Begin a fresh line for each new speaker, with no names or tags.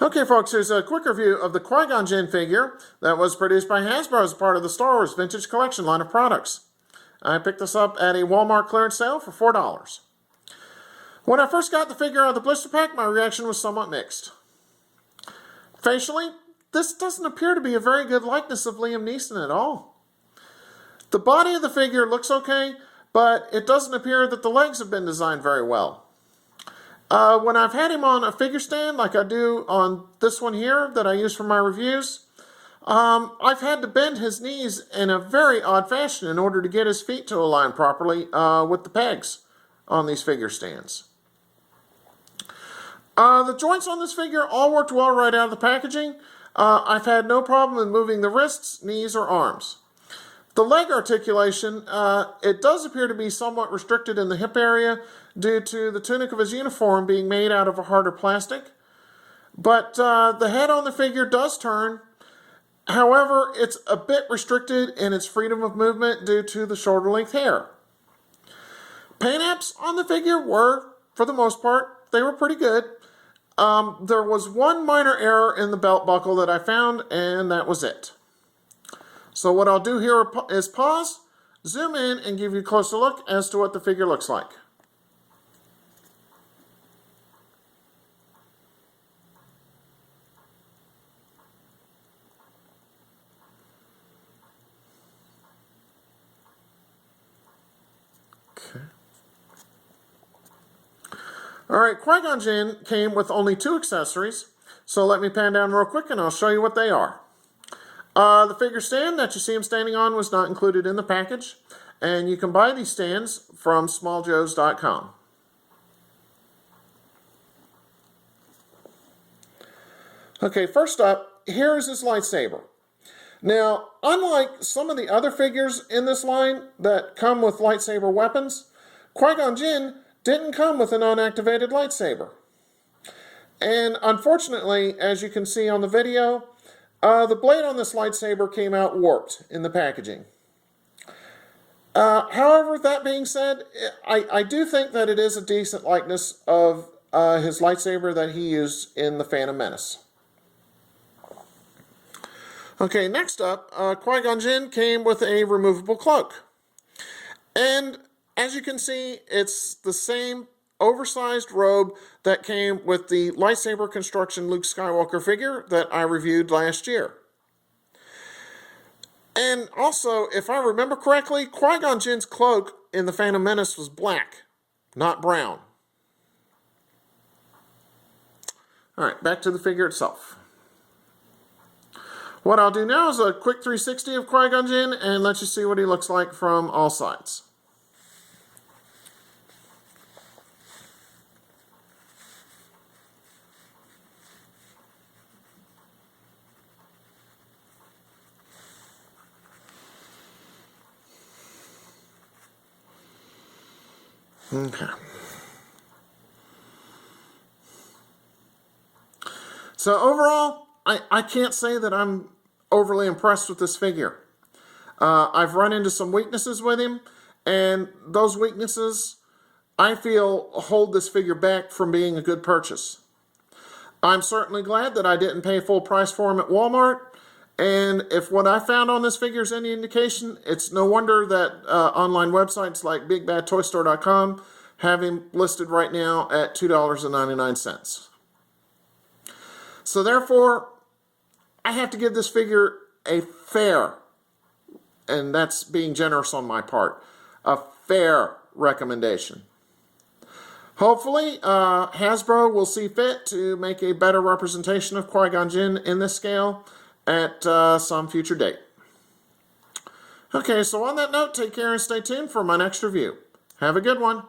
Okay, folks, here's a quick review of the Qui-Gon Jinn figure that was produced by Hasbro as part of the Star Wars Vintage Collection line of products. I picked this up at a Walmart clearance sale for $4. When I first got the figure out of the blister pack, my reaction was somewhat mixed. Facially, this doesn't appear to be a very good likeness of Liam Neeson at all. The body of the figure looks okay, but it doesn't appear that the legs have been designed very well. When I've had him on a figure stand, like I do on this one here that I use for my reviews, I've had to bend his knees in a very odd fashion in order to get his feet to align properly with the pegs on these figure stands. The joints on this figure all worked well right out of the packaging. I've had no problem in moving the wrists, knees, or arms. The leg articulation, it does appear to be somewhat restricted in the hip area due to the tunic of his uniform being made out of a harder plastic. But the head on the figure does turn. However, it's a bit restricted in its freedom of movement due to the shoulder length hair. Paint apps on the figure were, for the most part, they were pretty good. There was one minor error in the belt buckle that I found, and that was it. So what I'll do here is pause, zoom in, and give you a closer look as to what the figure looks like. Okay. Alright, Qui-Gon Jinn came with only 2 accessories, so let me pan down real quick and I'll show you what they are. The figure stand that you see him standing on was not included in the package, and you can buy these stands from smalljoes.com. Okay, first up, here is his lightsaber. Now, unlike some of the other figures in this line that come with lightsaber weapons, Qui-Gon Jinn didn't come with an unactivated lightsaber. And unfortunately, as you can see on the video, the blade on this lightsaber came out warped in the packaging. However, that being said, I do think that it is a decent likeness of his lightsaber that he used in The Phantom Menace. Okay, next up, Qui-Gon Jinn came with a removable cloak. And as you can see, it's the same oversized robe that came with the lightsaber construction Luke Skywalker figure that I reviewed last year. And also, if I remember correctly, Qui-Gon Jinn's cloak in The Phantom Menace was black, not brown. Alright, back to the figure itself. What I'll do now is a quick 360 of Qui-Gon Jinn and let you see what he looks like from all sides. Okay. So overall, I can't say that I'm overly impressed with this figure. I've run into some weaknesses with him, and those weaknesses, I feel, hold this figure back from being a good purchase. I'm certainly glad that I didn't pay full price for him at Walmart, and if what I found on this figure is any indication, it's no wonder that online websites like BigBadToyStore.com have him listed right now at $2.99. So therefore, I have to give this figure a fair, and that's being generous on my part, a fair recommendation. Hopefully, Hasbro will see fit to make a better representation of Qui-Gon Jinn in this scale at some future date. Okay, so on that note, take care and stay tuned for my next review. Have a good one.